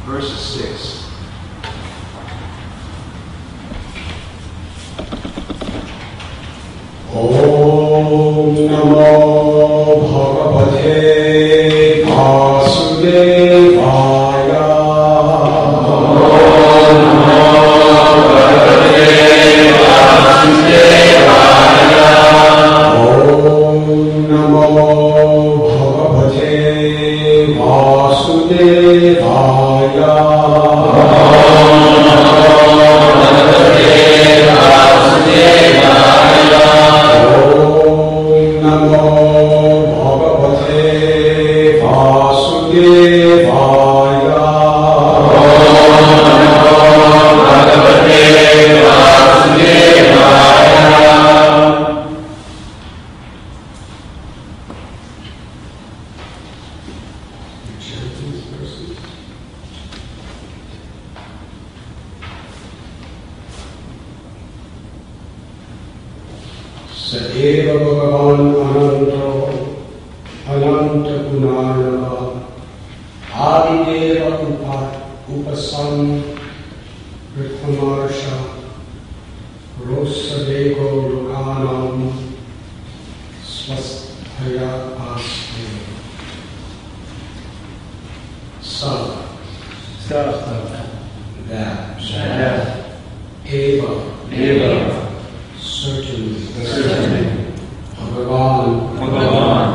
verse 6. Om Namo Bhagavate Vasudevaya. Om Namo Bhagavate Vasudevaya. Saeva Bhagavan Ananto Ananta Gunarava Adideva Upasam Rithamarsha Rosadeko Lukanam Swasthaya Aste That Eva certainly Bhagavan,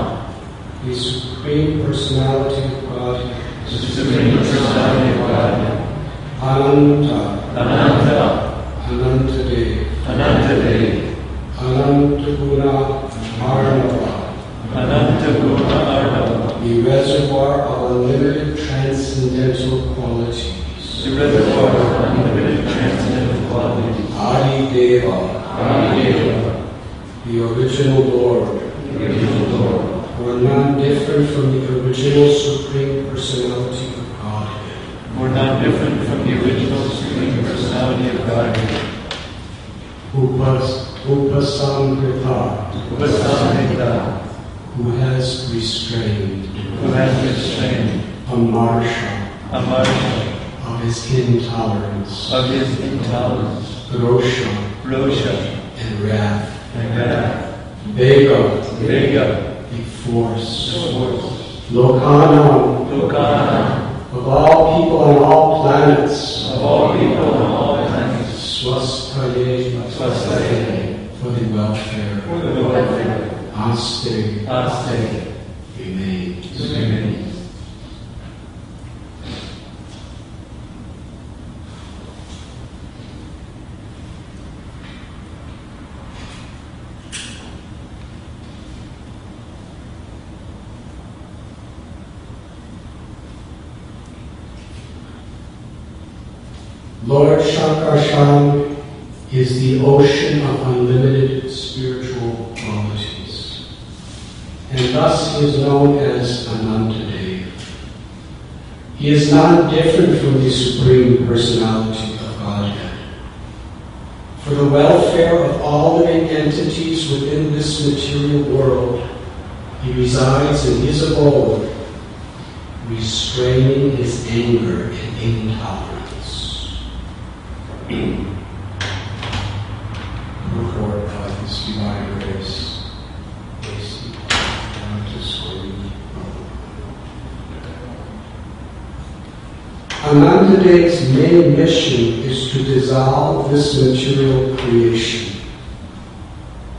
the Supreme Personality of Godhead, Ananta Dev, Anantaguna Arnava, the reservoir of unlimited transcendental qualities. Adi Deva, the original Lord, who are not different from the original Supreme Personality of Godhead. Upasamrita, who has restrained, Amarsha, of his intolerance, Rosha, and wrath. Vega, the force. Lokana, of all people on all planets. Swasthaye, for the welfare. Aste, remains. Lord Shankarshan is the ocean of unlimited spiritual qualities, and thus he is known as Anantadev. He is not different from the Supreme Personality of Godhead. For the welfare of all living entities within this material world, he resides in his abode, restraining his anger and intolerance. Report of His Divine Grace, Radhanath Swami. Anantadev's main mission is to dissolve this material creation,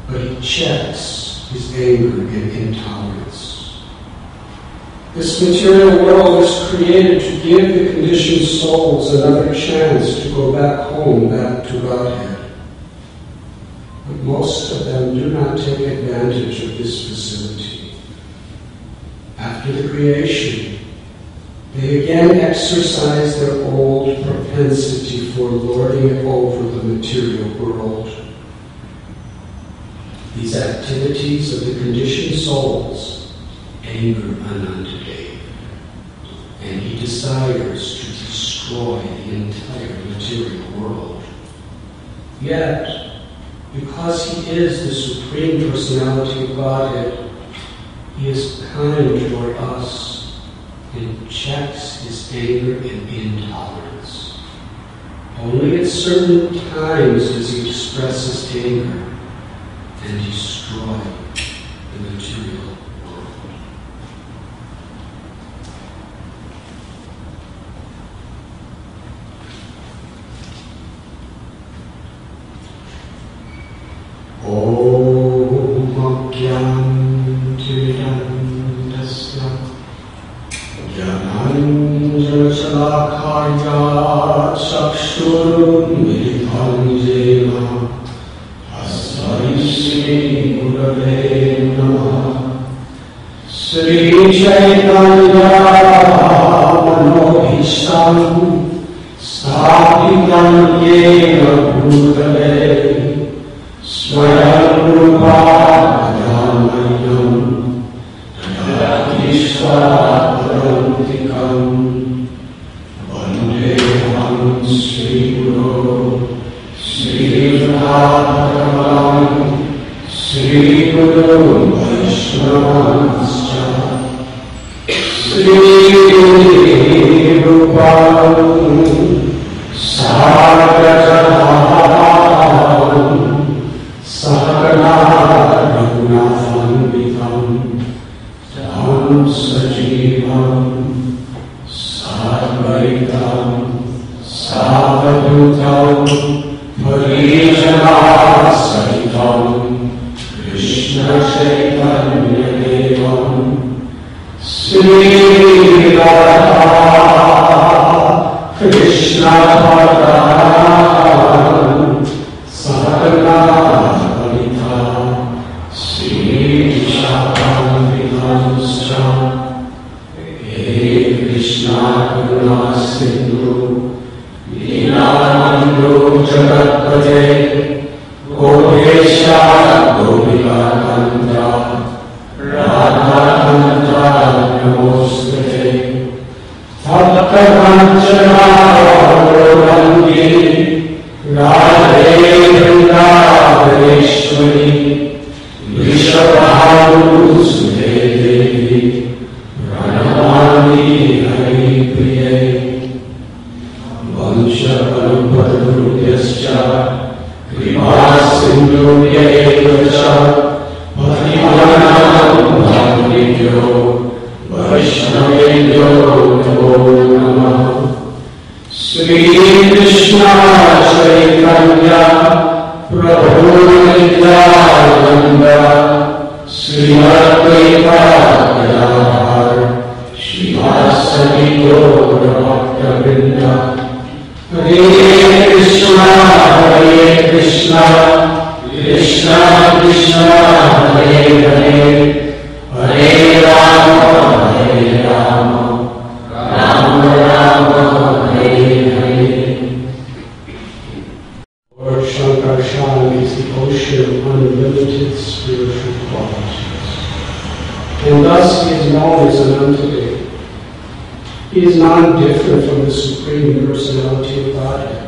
but he checks his anger and intolerance. This material world is created to give the conditioned souls another chance to go back home, back to Godhead. But most of them do not take advantage of this facility. After the creation, they again exercise their old propensity for lording it over the material world. These activities of the conditioned souls anger Anantadev, and he desires to destroy the entire material world. Yet, because he is the Supreme Personality of Godhead, he is kind toward us and checks his anger and intolerance. Only at certain times does he express his anger and destroy the material world. Om Agyan Tiridandasya Gyananjana Salakaya Chakshurun Militam Jena Asmai Sri Gurave Namah Sri Chaitanya Manobhishtam Sthapitam Yena Bhutale Swayam Rupa Madhamayam Yadishva Parantikam Vandeham Sri Guru Sri Radhanath Sri Guru Vaishnavascha Sri Rupam Sarvajana Sakana Raghunathan Vikam Tam Sajivam Sadvaitam Savadutam Parijana Sahitam Krishna Chaitanya Devam Sri Radha Krishna Bhagavan Sakana Karuna Sindhu Leelanando Jagatpate Gopesha Gopika Kanda Radhanatha Namostate Bhakta Vanchana Gaurandi Radhe Vrindavaneshwari Vishabharu Sudhe Devi Pranamami Hari Priye Vansha Paramparudyascha Kripa Sindhubhya Evacha Bhaktivanam Bhavanidyo Vaishnavendyo Namo Namah Sri Krishna Chaitanya Prabhu Nityananda Srimad Bhagavatam Srimad Gaura Bhakta Hare Krishna, Krishna Krishna, Hare Hare, Hare Rama, Rama Rama, Hare Hare. Lord Shankarshan is the ocean of unlimited spiritual qualities, and thus he is known as an undertook. He is non-different from the Supreme Personality of Godhead.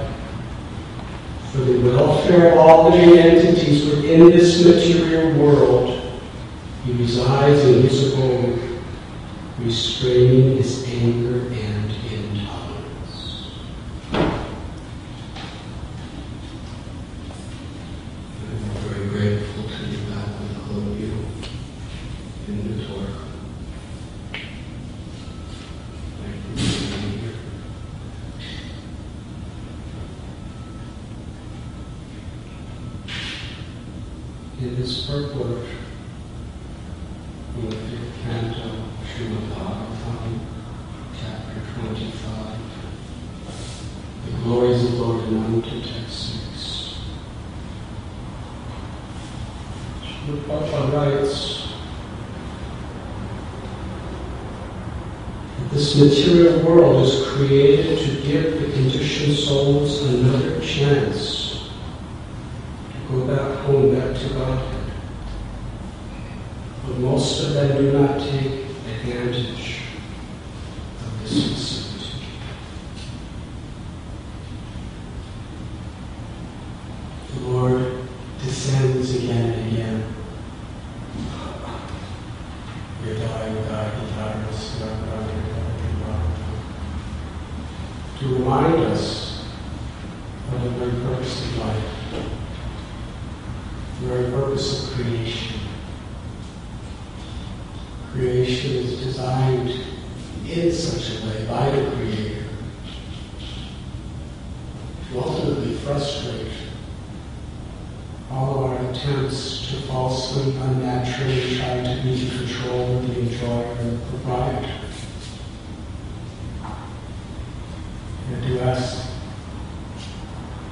For the welfare of all living entities within this material world, he resides in his abode, restraining his anger and intolerance. I'm very grateful to be back with all of you in this work. In this purport, in the fifth canto, Srimad Bhagavatam, chapter 25, the glories of Lord Ananta, text 6. Srila Prabhupada writes that this material world is created to give the conditioned souls another chance go back home, back to Godhead. But most of them do not take advantage of this facility. The Lord descends again and again. Radha, Radha, Radha, Radha, to remind us of the very purpose of life, the very purpose of creation. Creation is designed in such a way by the Creator to ultimately frustrate all of our attempts to falsely, unnaturally try to be in control of the enjoyer and the proprietor. And to ask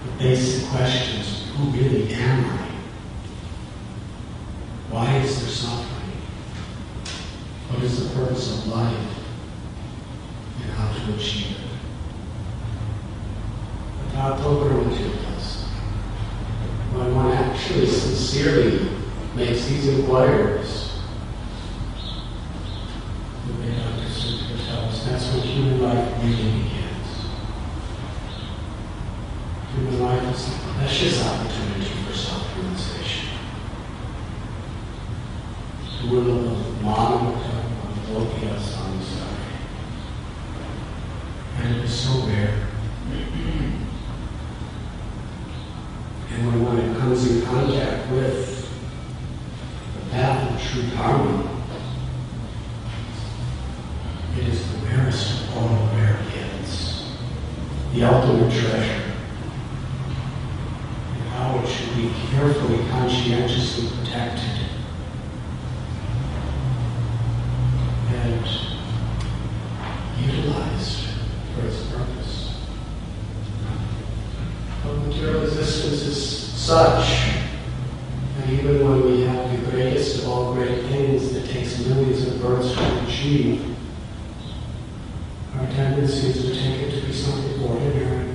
the basic questions: who really am I? Why is there suffering? What is the purpose of life? And how to achieve it? Without pilgrimages, when one actually sincerely makes these inquiries, the way Dr. Sutra tells us, that's when human life really begins. Human life is a precious opportunity for self-realization. The will of Mandir of Gopinath on the side. And it is so rare. And when one comes in contact with the path of true Dharma, it is the rarest of all rare gifts, the ultimate treasure, and how it should be carefully, conscientiously protected and utilized for its purpose. But material existence is such that even when we have the greatest of all great things that takes millions of births to achieve, our tendency is to take it to be something ordinary.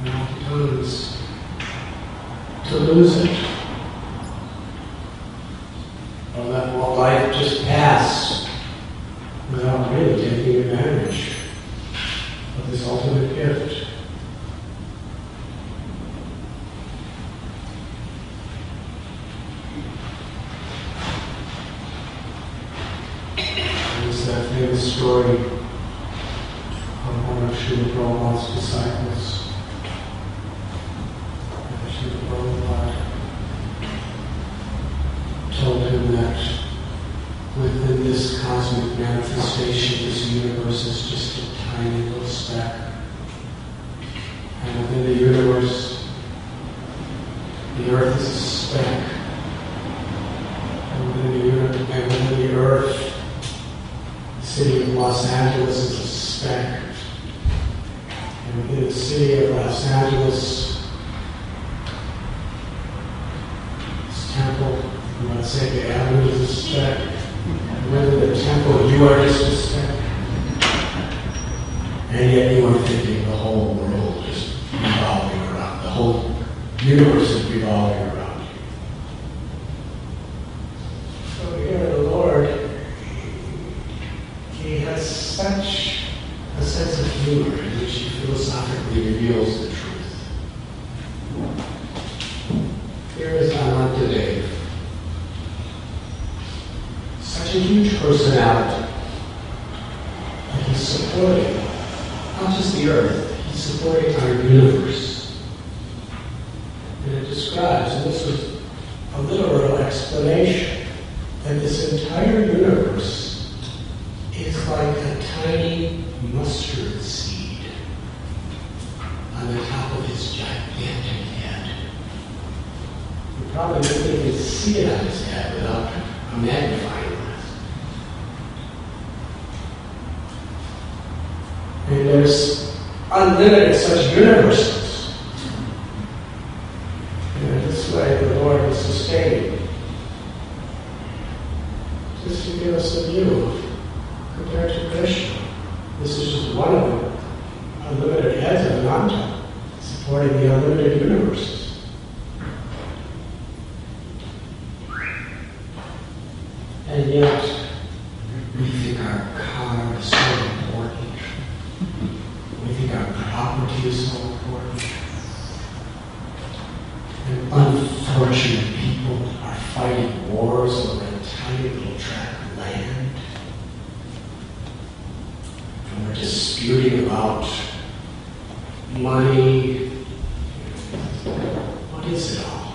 And oftentimes to lose it. Or let life just pass without really taking advantage of this ultimate gift. There's that famous story of one of Srila Prabhupada's disciples. Srila Prabhupada told him that within this cosmic manifestation, this universe is just a tiny little speck. And within the universe, the earth is a speck. And within the earth, the city of Los Angeles is a speck. And within the city of Los Angeles, this temple, let's say the avenue is a speck. And within the temple, you are just a speck. And yet you are thinking the whole world is revolving around, the whole universe is revolving around you. So here the Lord, He has such a sense of humor in which He philosophically reveals the truth. Here is Radhanatha today. Such a huge personality that He's supporting not just the earth, He's supporting our universe. And it describes, and this was a literal explanation, that this entire universe is like a tiny mustard seed on the top of His gigantic head. You probably wouldn't even see it on His head without a magnifying glass. And there's unlimited such universes. And in this way, the Lord is sustaining. Just to give us a view compared to Krishna. This is just one of the unlimited heads of Ananta, supporting the unlimited universes. And yet, we think our car is so important. We think our property is so important. And unfortunate people are fighting wars over a tiny little tract of land. disputing about money. What is it all?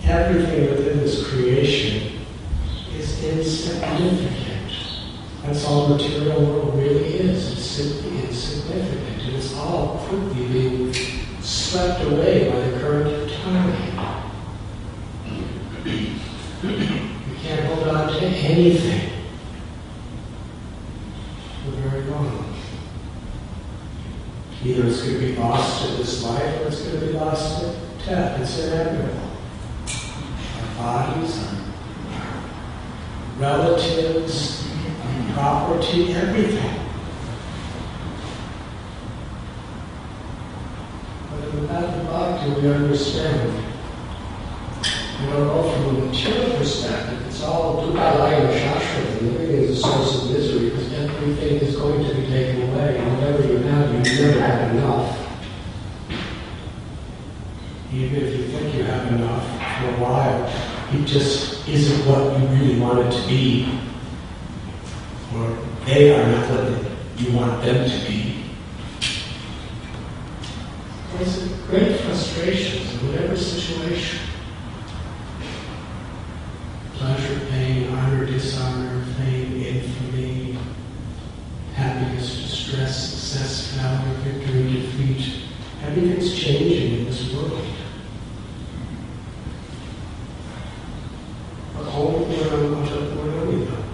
Everything within this creation is insignificant. That's all the material world really is. It's simply insignificant. And it's all quickly being swept away by the current of time. You can't hold on to anything. We're very wrong. Either it's going to be lost in this life or it's going to be lost in death. It's inevitable. Our bodies, our relatives, our property, everything. But in the path of bhakti, we understand. We don't know from a material perspective. It's all dukkha and shastra. Living is a source of misery because everything is going to be taken away. And whatever you have, you never have enough. Even if you think you have enough for a while, it just isn't what you really want it to be. Or they are not what you want them to be. There's great frustrations in whatever situation. Pleasure, pain, honor, dishonor, fame, infamy, happiness, distress, success, failure, victory, defeat. Everything's changing in this world. But only we're them.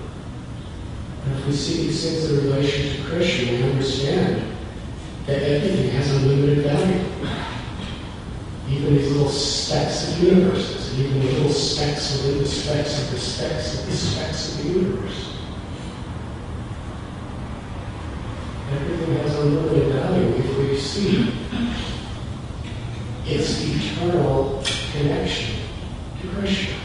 And if we see these things in relation to Krishna, we understand that everything has unlimited value. Even these little specks of universes, and even the little specks within the specks of the specks of the specks of the universe. Everything has unlimited value if we see its eternal connection to Krishna,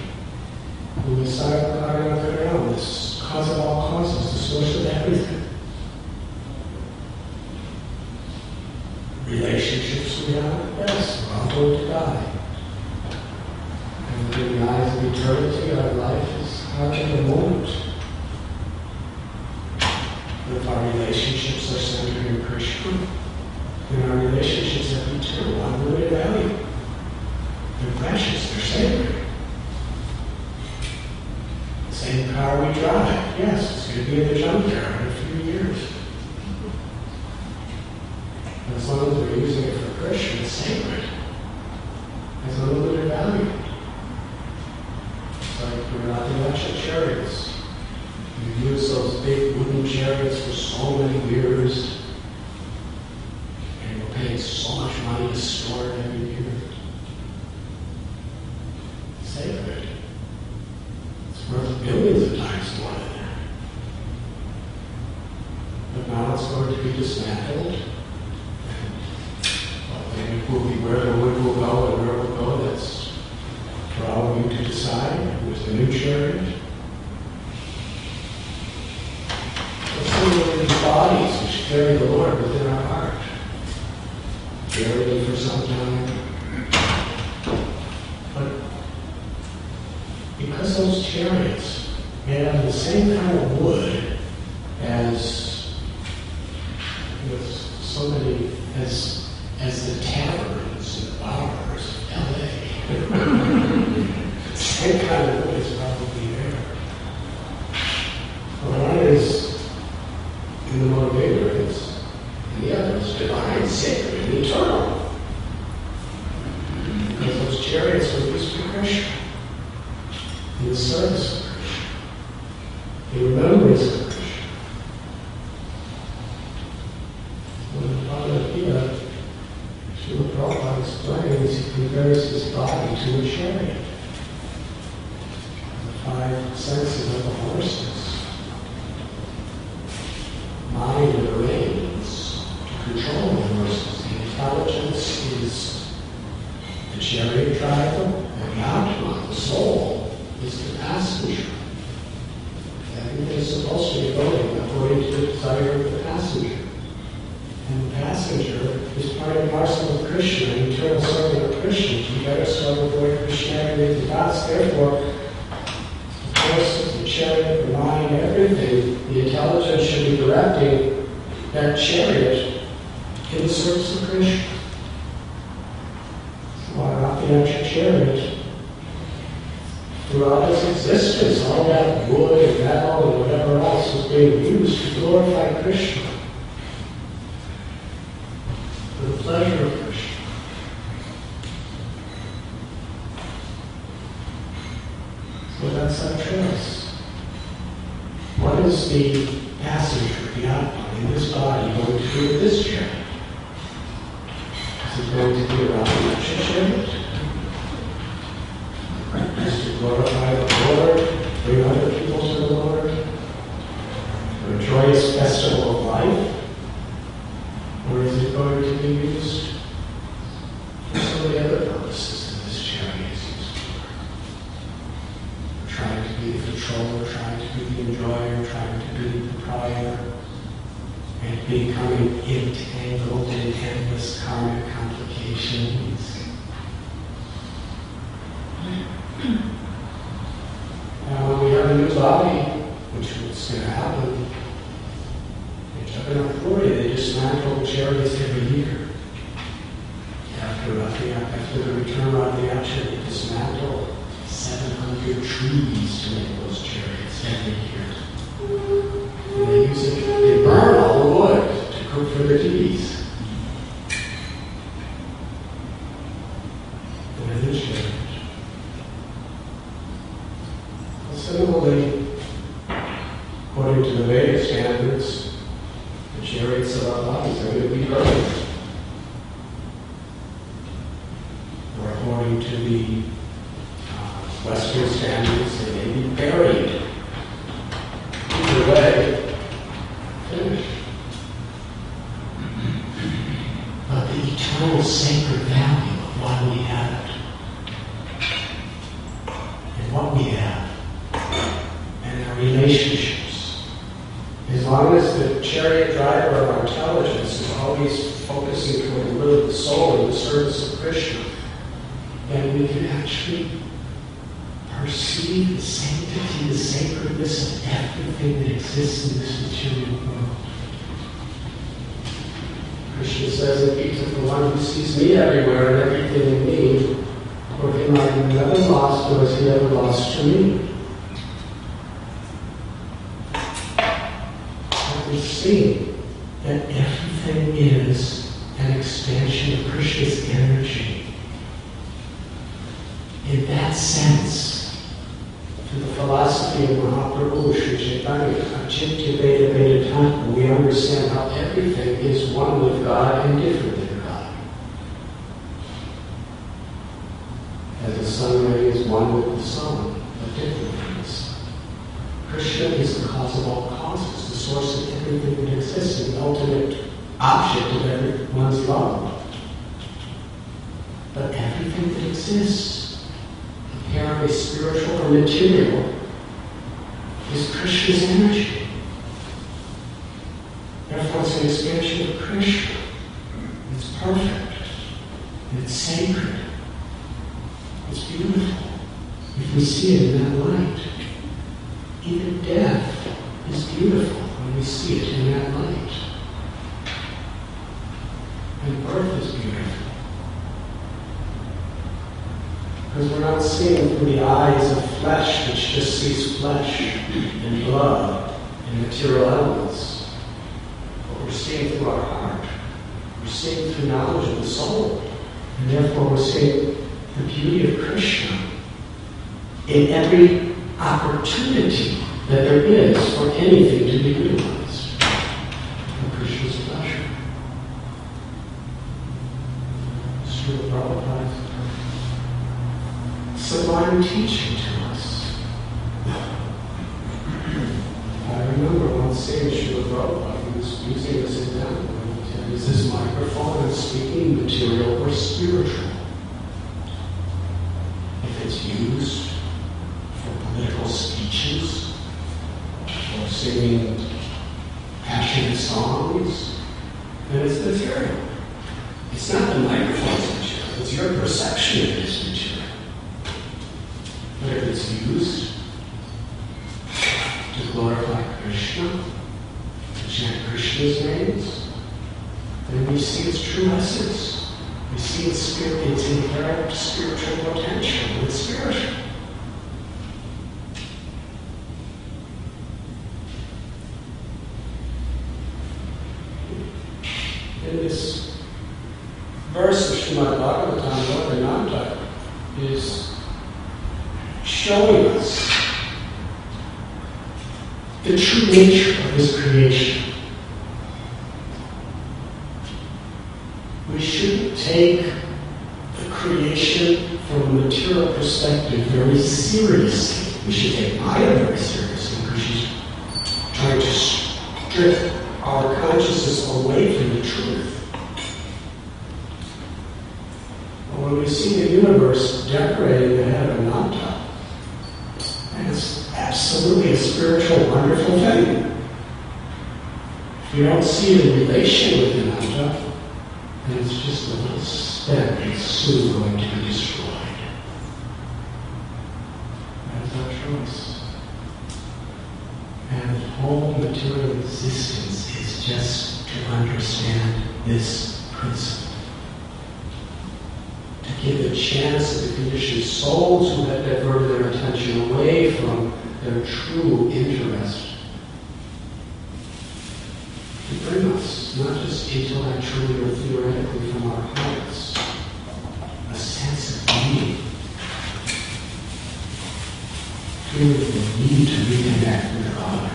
who is Sarvakaranakaram, this cause of all causes, the source of everything. Relationships we have, yes, we're all going to die. And within the eyes of eternity, our life is hardly a moment. But if our relationships are centered in Krishna, then our relationships have eternal, unlimited value. They're precious, they're sacred. The same car we drive, yes, it's going to be in the junkyard in a few years. As long as we're using it for Krishna, it's sacred. It's unlimited value. It's like we're not the electric chariots. You use those big wooden chariots for so many years, and you're paying so much money to store it every year. It's sacred. It's worth billions of times more than that. But now it's going to be dismantled. It will be where the wood will go and where it will go. That's for all of you to decide. Who's the new chariot? Let's see these bodies which carry the Lord within our heart. Carry them for some time. But because those chariots made out of the same kind of wood as so many as the taverns and bars of L.A. Same kind of wood is probably there. One is in the motivators, and the other is divine, sacred, and eternal. Because those chariots were used for Krishna, in the service of Krishna, in remembrance of Krishna. When the Bhagavad Srila Prabhupada explains, he compares his body to a chariot. The five senses of the horses. Mind and reins to control the horses. The intelligence is the chariot driver, and the Atma, the soul, is the passenger. Everything is supposed to be going according to the desire of the passenger. And the passenger is part and parcel of Krishna, an eternal servant of Krishna. You better serve the Lord Krishna and the gods. Therefore, the horses, the chariot, the mind, everything, the intelligence should be directing that chariot in the service of Krishna. Why not the actual chariot? Throughout its existence, all that wood and metal and whatever else was being used to glorify Krishna, for the pleasure of Krishna. So that's our choice. What is the passenger, the outline in this body going to do with this chariot? Is it going to be a Radhanatha chariot? Is to glorify the Lord, bring other people to the Lord, for a joyous festival of life? Or is it going to be used for so many other purposes that this chariot is used for? Trying to be the controller, trying to be the enjoyer, trying to be the proprietor, and becoming entangled in endless karmic complications. And when we have a new body, which is going to happen, in Jagannath, they dismantle chariots every year. After the return of the action, they dismantle 700 trees to make those chariots every year. And they use it, they burn all the wood to cook for the deities. And it is chariot. Similarly, according to the Vedic standards, the chariots of our bodies are going to be burned. Or according to the Western standards, they may be buried. Either way, finished. But the eternal sacred value of why we have it, and what we have, and our relationships. As long as the chariot driver of our intelligence is always focusing toward the will of the soul in the service of Krishna, then we can actually perceive the sanctity, the sacredness of everything that exists in this material world. Krishna says in Gita, the one who sees me everywhere and everything in me, for him I am never lost, nor is he ever lost to me. We see that everything is an expansion of Krishna's energy. In that sense, through the philosophy of Mahaprabhu, Sri Chaitanya, Achintya Veda Veda Tattva, we understand how everything is one with God and different than God. As the sun ray is one with the sun, but different from the sun. Krishna is the cause of all causes, the source of everything that exists, and the ultimate object of everyone's love. But everything that exists, apparently spiritual or material, is Krishna's energy. Therefore, it's an expansion of Krishna. It's perfect. It's sacred. It's beautiful. If we see it in that light. Even death is beautiful when we see it in that light. And birth is beautiful. Because we're not seeing through the eyes of flesh, which just sees flesh and blood and material elements. But we're seeing through our heart. We're seeing through knowledge of the soul. And therefore we're seeing the beauty of Krishna in every opportunity that there is for anything to be realized for Krishna's pleasure. Srila Prabhupada sublime teaching to us. I remember once seeing Srila Prabhupada, he was using this example. He said, is this microphone and speaking material or spiritual? If it's used political speeches, or singing passionate songs, then it's material. It's not the microphone's material, it's your perception of this material. But if it's used to glorify Krishna, to chant Krishna's names, then we see its true essence. We see its inherent spiritual potential. It's spiritual. In this verse of Srimad Bhagavatam, Gopinath is showing us the true nature of his creation. We shouldn't take the creation from a material perspective very seriously. We should take Maya very seriously because she's trying to strip our consciousness away from the truth. But when we see the universe decorating the head of Ananta, and it's absolutely a spiritual, wonderful thing. If you don't see the relation with Ananta, then it's just a little speck that's soon going to be destroyed. That is our choice. And the whole material existence is just to understand this principle. To give a chance to the conditioned souls who have diverted their attention away from their true interest. To bring us, not just intellectually or theoretically from our hearts, a sense of need. Feeling the need to reconnect with God.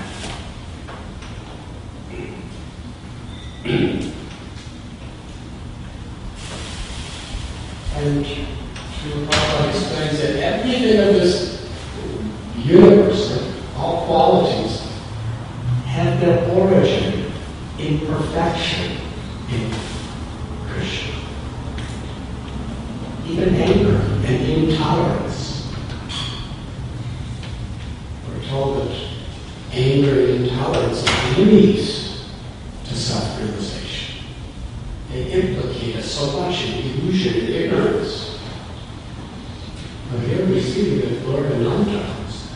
And Srila Prabhupada explains that everything of this universe, all qualities, have their origin in perfection in Krishna. Even anger and intolerance. We're told that anger and intolerance are enemies to self-realization. They implicate us so much in illusion and ignorance. But here we see that Lord Ananta,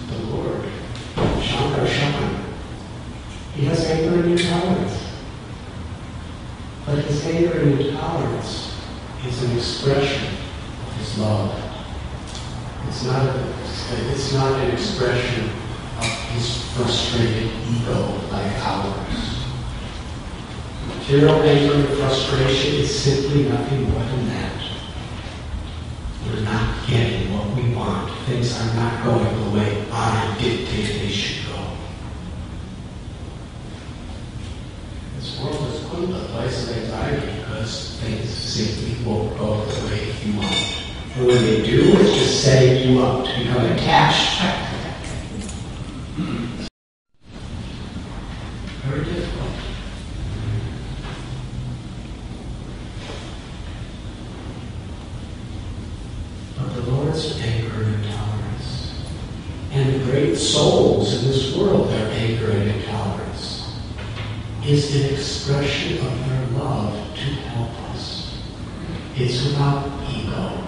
the Lord, Shankar, he has anger and intolerance. But his anger and intolerance is an expression of his love. It's not an expression of his frustrated ego like ours. Material anger and frustration is simply nothing more than that. We're not getting what we want. Things are not going the way I dictate they should go. This world is a place of anxiety because things simply won't go the way you want. And when they do, it's just setting you up to become attached. Very difficult. But the Lord's anger and intolerance, and the great souls in this world, their anger and intolerance, is an expression of their love to help us. It's without ego.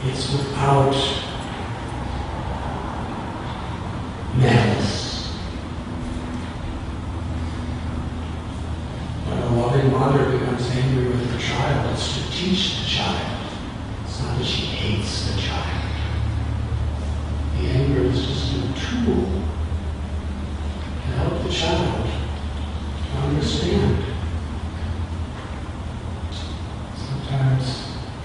It's without malice. When a loving mother becomes angry with her child, it's to teach the child. It's not that she hates the child. The anger is just a tool to help the child to understand. Sometimes,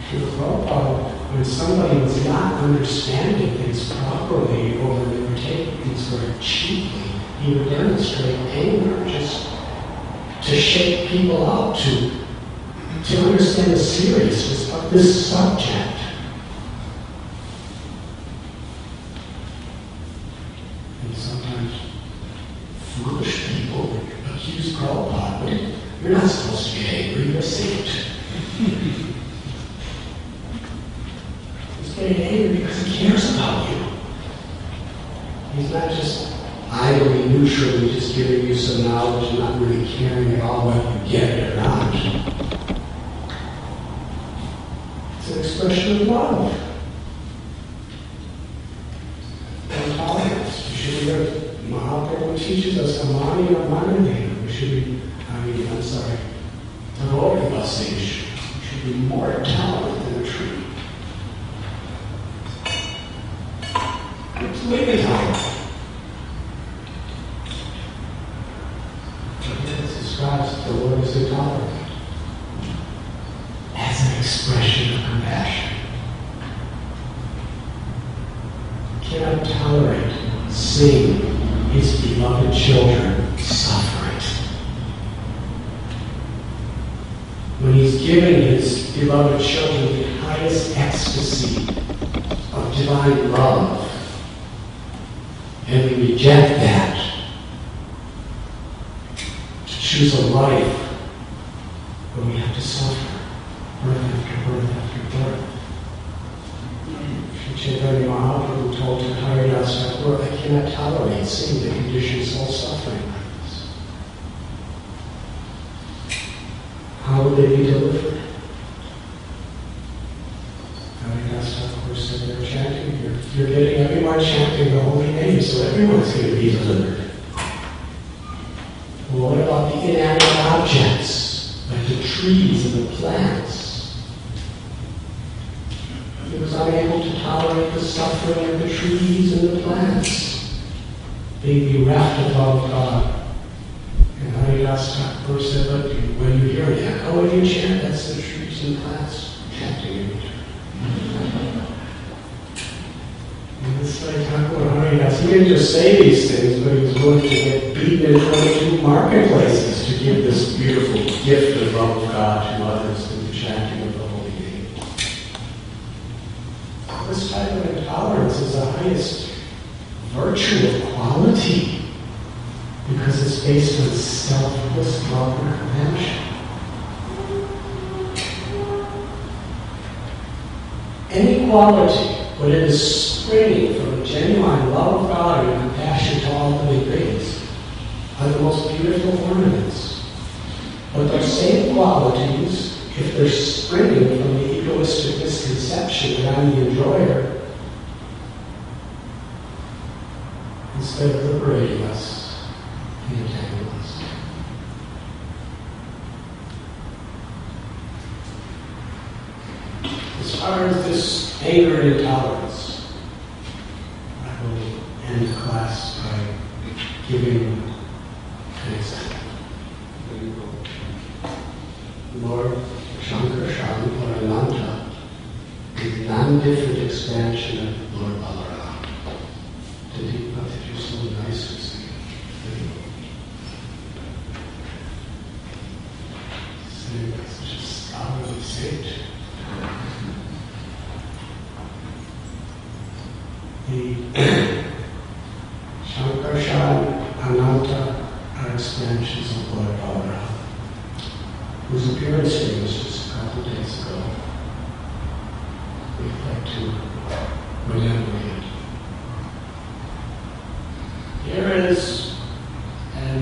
Srila Prabhupada, when somebody was not understanding things properly or when they were taking things very cheaply, he would demonstrate anger just to shake people up, to understand the seriousness of this subject. And sometimes foolish people accuse Prabhupada, you're not supposed to get angry, you're a saint. Getting angry because he cares about you. He's not just idly, neutrally just giving you some knowledge and not really caring at all whether you get it or not. It's an expression of love and tolerance. You should hear Mahaprabhu he teaches us Amani Amanani. We should be, devotee basation. We should be more talented than a tree. Completely talented. But yet it describes the Lord as intolerant. As an expression of compassion. Cannot tolerate seeing his beloved children suffering. When he's giving his beloved children the highest ecstasy of divine love, and we reject that to choose a life where we have to suffer, birth after birth after birth. Chaitanya Mahaprabhu told to Haridas Thakur, I cannot tolerate seeing the conditioned soul suffering like this. How will they be delivered? Haridas Thakur said, they're chanting, you're getting everyone chanting the holy name, so everyone's going to be delivered. Well, what about the inanimate objects, like the trees and the plants? He was unable to tolerate the suffering of the trees and the plants being bereft above God. And Haridas Thakur said, but when you hear the echo of your chant, that's the trees and plants chanting in return. And this way, Thakur Haridas, he didn't just say these things, but he was willing to get beaten in 22 marketplaces to give this beautiful gift of love of God to others through the chanting of the holy name. This type of intolerance is the highest virtue of quality because it's based on selfless love and compassion. Any quality, when it is springing from a genuine love of God and compassion to all living beings, are the most beautiful ornaments. But those same qualities, if they're springing from the egoistic misconception that I'm the enjoyer, instead of liberating us, they entangle us. As far as this anger and intolerance, I will end the class by giving an example. Lord Shankar Shan or Ananta is a non-different expansion of Lord Balaram. That you're so nice to see. Such a scholarly saint. The Shankar Shan, Ananta are expansions of Lord Balaram, whose appearance here was just a couple of days ago. We'd like to remember it. Here is, and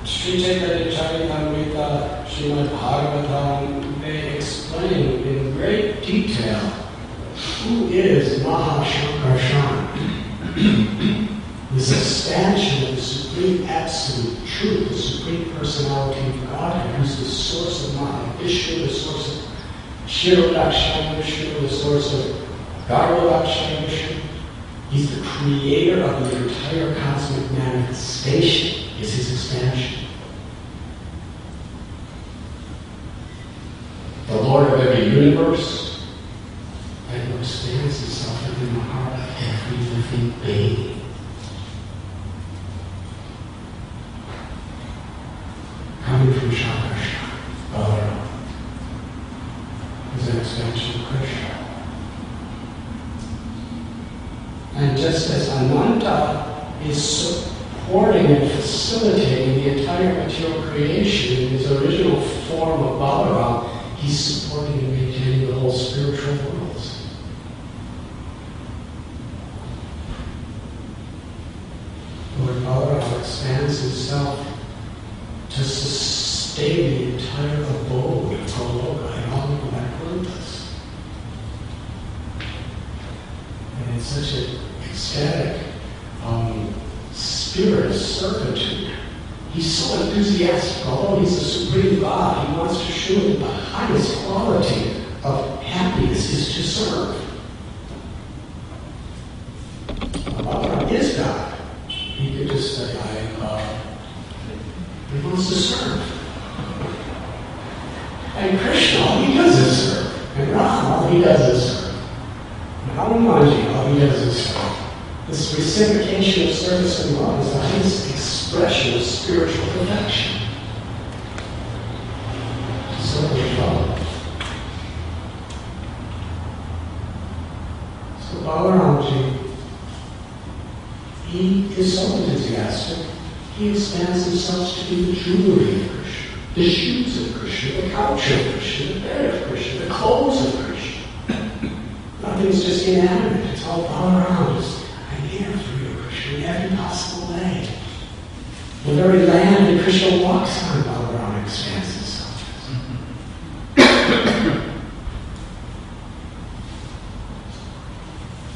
Sri Chaitanya Charitamrita, Srimad Bhagavatam, they explain in great detail who is Maha Shankar Shan. This expansion of the supreme absolute truth, the supreme personality of God, who's the source of Mahavishnu, the source of Shirodakshaya Vishnu, the source of Garbhodakshaya Vishnu. He's the creator of the entire cosmic manifestation, is his expansion. The Lord of every universe, that who expands himself within the heart of every living being. Coming from Shankar Balaram is an expansion of Krishna. And just as Ananta is supporting and facilitating the entire material creation in his original form of Balaram, he's supporting and maintaining the whole spiritual worlds. Lord Balaram expands himself to sustain the entire abode of Goloka and all of Vaikuntha. And it's such an ecstatic spirit of servitude. He's so enthusiastic. Although he's the supreme God, he wants to show that the highest quality of happiness is to serve. Balaram is God. He could just say, I love. He wants to serve. And Krishna, all he does is serve. And Radha, all he does is serve. And Hanumanji, all he does is serve. This reciprocation of service and love is the highest expression of spiritual perfection. So we love. So Balaramji, he is so enthusiastic, he expands himself to be the jewelry of Krishna, the shoes of Krishna, the couch of Krishna, the bed of Krishna, the clothes of Krishna. Nothing's just inanimate, it's all Balaram. I'm here for you, Krishna, in every possible way. The very land that Krishna walks on, Balaram expands himself.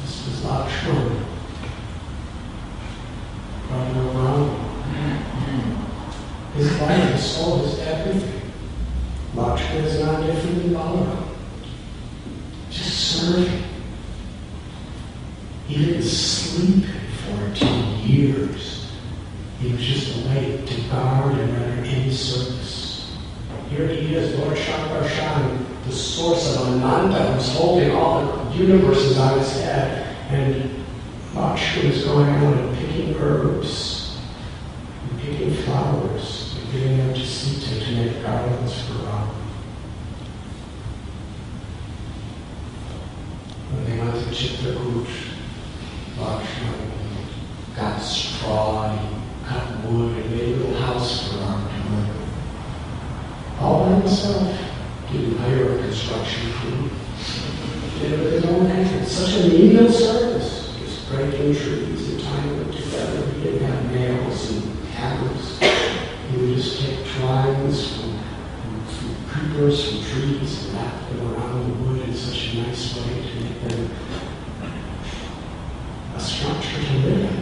This was Lakshmana. His life, his soul, his everything. Lakshmana is not different than Balaram. Just serving. He didn't sleep for 14 years. He was just awake to guard and render any service. Here he is, Lord Shankarshan, the source of Ananda, who's holding all the universes on his head. And Lakshmana is going on and picking herbs, and picking flowers, and giving them to Sita to make garlands for Rama. When they went to Chitrakoot, Lakshmana got straw, and cut wood, and made a little house for Rama to live in. All by himself. Didn't hire a construction crew. Did it with his own hands. Such a menial service. Just breaking trees and tying them together. He didn't have nails and hammers. He would just take twines from creepers, from trees, and wrap them around the wood in such a nice way to make them a structure to live in.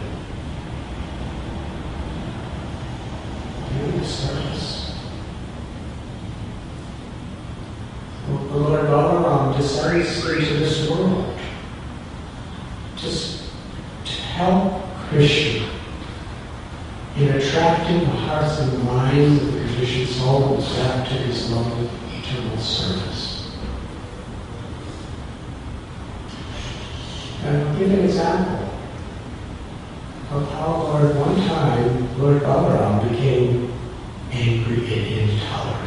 And the service. The Lord Balaram descends into this world just to help Krishna in attracting the hearts and minds of the conditioned souls back to his loving eternal service. And I'll give an example of how, Lord, one time, Lord Balaram became angry and intolerant.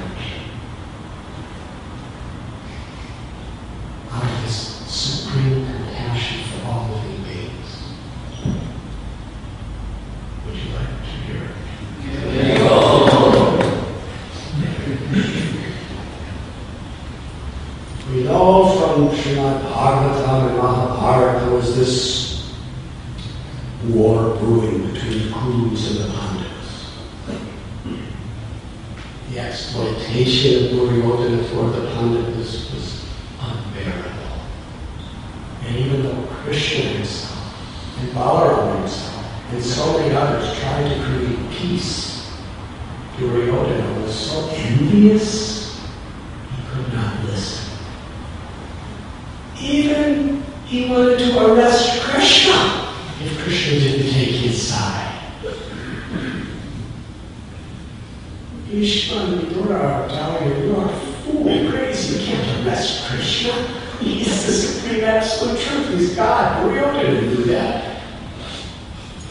Out of his supreme compassion for all living beings. Would you like to hear it? We know from Srimad Bhagavatam and Mahabharata there was this war brewing between the Kurus and the Pandavas. The exploitation of Duryodhana for the Pandavas was unbearable. And even though Krishna himself and Balaram himself and so many others tried to create peace, Duryodhana was so envious he could not listen. Even he wanted to arrest Krishna if Krishna didn't take his side. Ishma and Vidura are telling you, you are a fool, crazy, you can't arrest Krishna. He is the supreme absolute truth, he's God. Duryodhana didn't do that.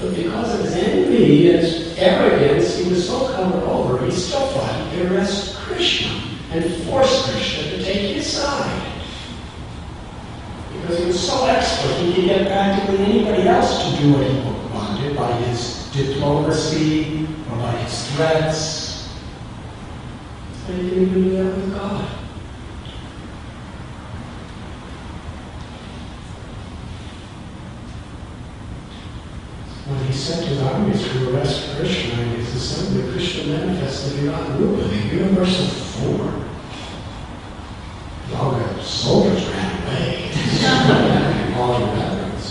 But because of his envy and his arrogance, he was so covered over, he still thought he could arrest Krishna and force Krishna to take his side. Because he was so expert, he could get practically anybody else to do what he wanted by his diplomacy or by his threats. And he didn't even do that with God. When he sent his armies to arrest Krishna in his assembly, Krishna manifested the Radha, the universal form. All the soldiers ran away. And all the weapons.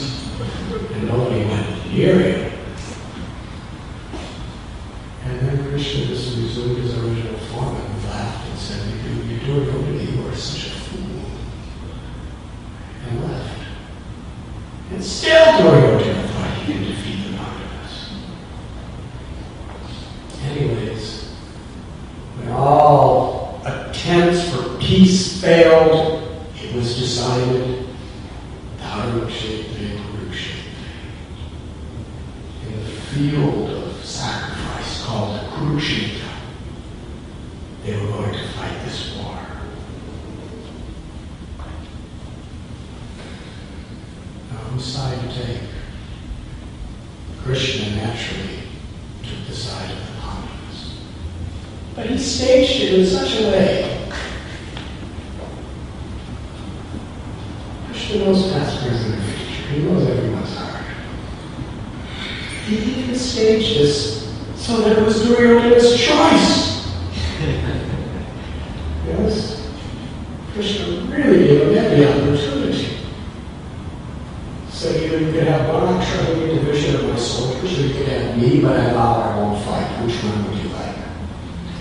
And nobody went near him. still Duryodhana thought he could defeat the Pandavas. Anyways, when all attempts for peace failed, it was decided, in the field of sacrifice called Kurukshetra, they were going to fight this war. Now, whose side to take? Krishna naturally took the side of the Pandavas. But he staged it in such a way. Krishna knows past, present, and future. He knows everyone's heart. He even staged this so that it was Duryodhana's choice. Yes? Krishna really gave him every opportunity. So you could have one actually division of my soldiers, or you could have me, but I vow I won't fight. Which one would you like?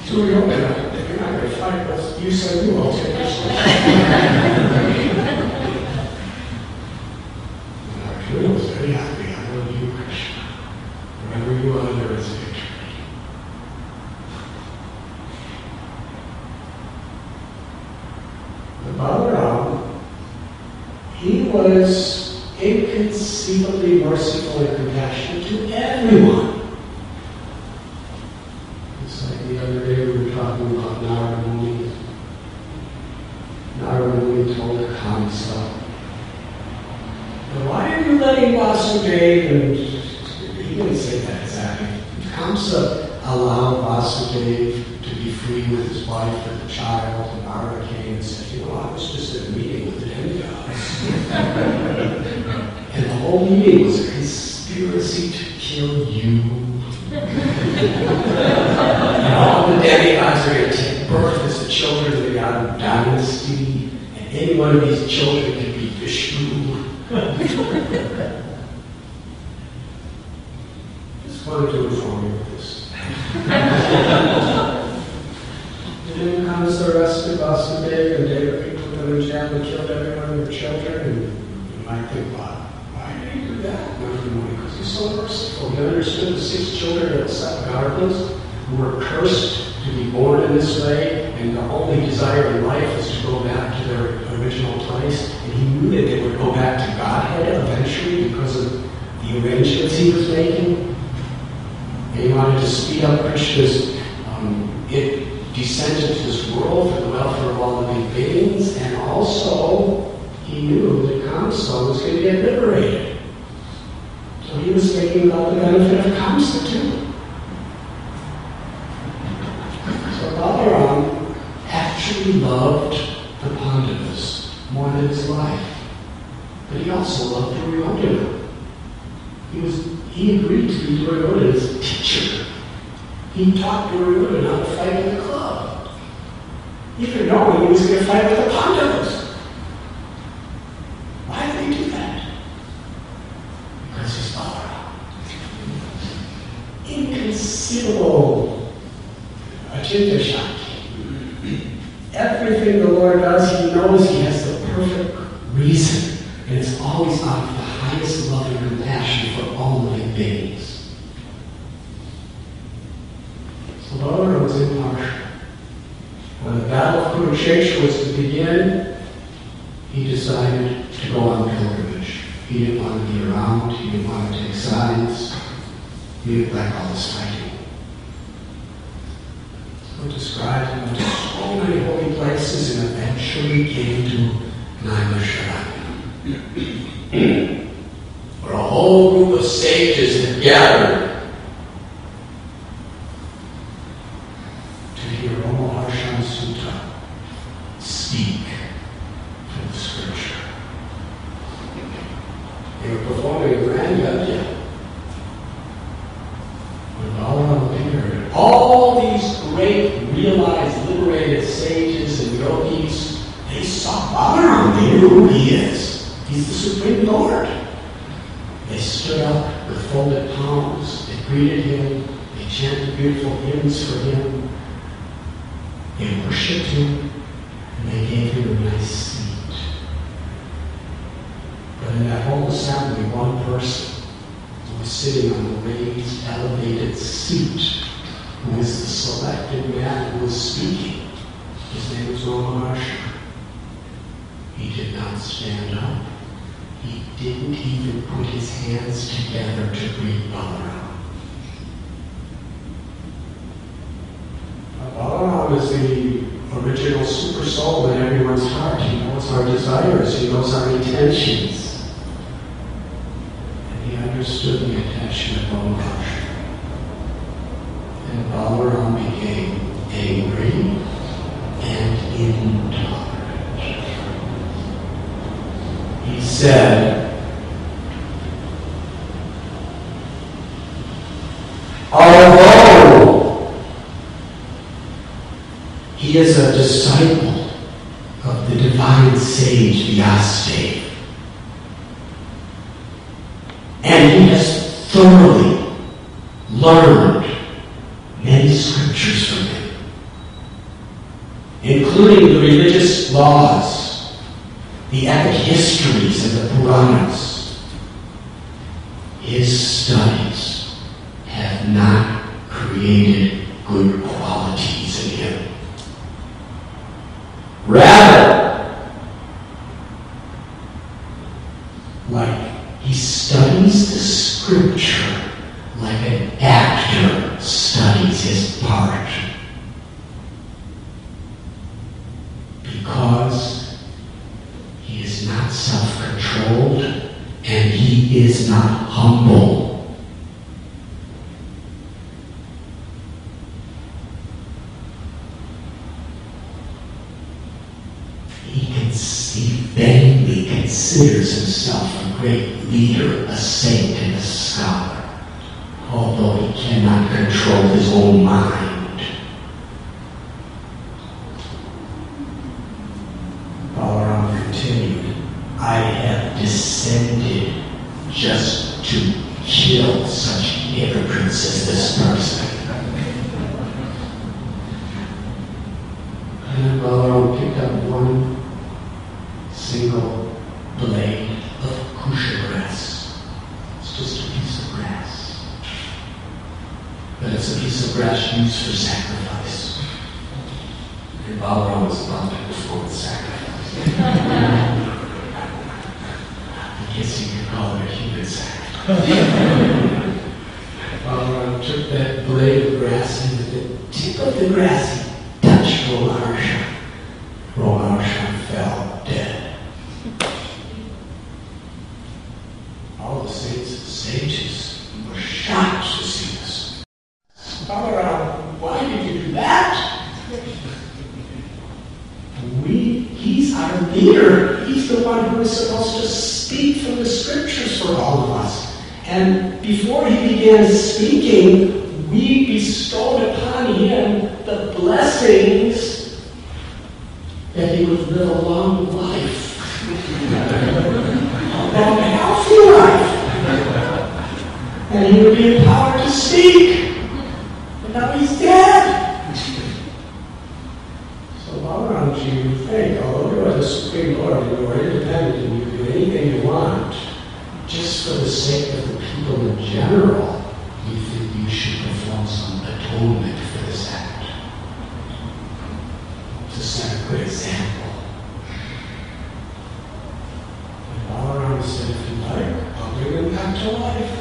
Duryodhana, if you're not going to fight us, you said you won't take Krishna. Arjuna was very happy. I know you, Krishna. Wherever you are, there is victory. But Balaram, he was inconceivably merciful and compassionate to everyone. It's like the other day we were talking about Narada Muni. Narada Muni told Kamsa, why are you letting Vasudeva, and he didn't say that exactly. Kamsa allowed Vasudeva to be free with his wife and the child, and Narada came and said, I was just at a meeting with the demigods. And the whole meeting was a conspiracy to kill you. And all the demigods are going to take birth as the children of the god dynasty, and any one of these children can be Vishnu. Just wanted to inform you of this. And then comes the rest of Vasudeva, and Devaki put them in jail and killed every one of their children. And you might think, why did he do that? Because he's so merciful. He understood the 6 children of the 7 Garbhas who were cursed to be born in this way, and their only desire in life was to go back to their original place. And he knew that they would go back to Godhead eventually because of the arrangements he was making. And he wanted to speed up Krishna's descent into this world for the welfare of all living beings, and also he knew that Kamsa was going to get liberated. So he was thinking about the benefit of Kamsa too. So Balaram actually loved the Pandavas more than his life. But he also loved Duryodhana. He agreed to be Duryodhana's teacher. He taught Duryodhana how to fight in the club. Even knowing he was going to fight with the Pandavas. Why did he do that? Because he's Balaram. Inconceivable Achintya Shakti. Everything the Lord does, he knows he has the perfect reason. And it's always out of the highest love and compassion for all living beings. So Balaram was impartial. When the battle of Kurukshetra was to begin, he decided to go on pilgrimage. He didn't want to be around, he didn't want to take sides, he didn't like all this fighting. So it described him to so many holy places and eventually came to Naimisharanya, where a whole group of sages had gathered to hear Omaharshan Sutta speak from the scripture. They were performing a grand yajna. When Balaram appeared, all these great, realized, liberated sages and yogis, they saw Balaram. They knew who he is. He's the Supreme Lord. They stood up with folded palms. They greeted him. They chanted beautiful hymns for him. They worshipped him. And they gave him a nice seat. But But in that whole assembly, one person who was sitting on the raised, elevated seat, who was the selected man who was speaking, his name was Maharshi. He did not stand up. He didn't even put his hands together to greet Balaram. Balaram is the original super soul in everyone's heart. He knows our desires. He knows our intentions. And he understood the intention of Maharshi. And Balaram became angry and intolerant. He said, although he is a disciple of the divine sage Vyasadeva, and he has thoroughly learned many scriptures from him, including the religious laws, the epic histories and the Puranas. His studies have not created good qualities in him. Rather, like he studies the scripture like an actor studies his part. Because he is not self-controlled and he is not humble. He vainly considers himself a great leader, a saint, and a scholar, although he cannot control his own mind. Balaram continued, I have descended just to kill such hypocrites as this person. And Balaram picked up one single blade of kusha grass. It's just a piece of grass. But it's a piece of grass used for sacrifice. And Balaram was about to perform sacrifice. I guess you could call it a human sacrifice. Balaram took that blade of grass and with the tip of the grass he touched Romaharsha. Romaharsha fell dead. All the saints and sages were shocked to see this. Balaram, why did you do that? He's our leader. He's the one who is supposed to speak from the scriptures for all of us. And before he began speaking, we bestowed upon him the blessings that he would live a long life. A healthy life. And he would be empowered to speak. And now he's dead. So Balaramji, you think, although you are the Supreme Lord and you are independent and you do anything you want, just for the sake of the people in general, you think you should perform some atonement for this act. To set a good example. Balaram said, if you like, I'll bring him back to life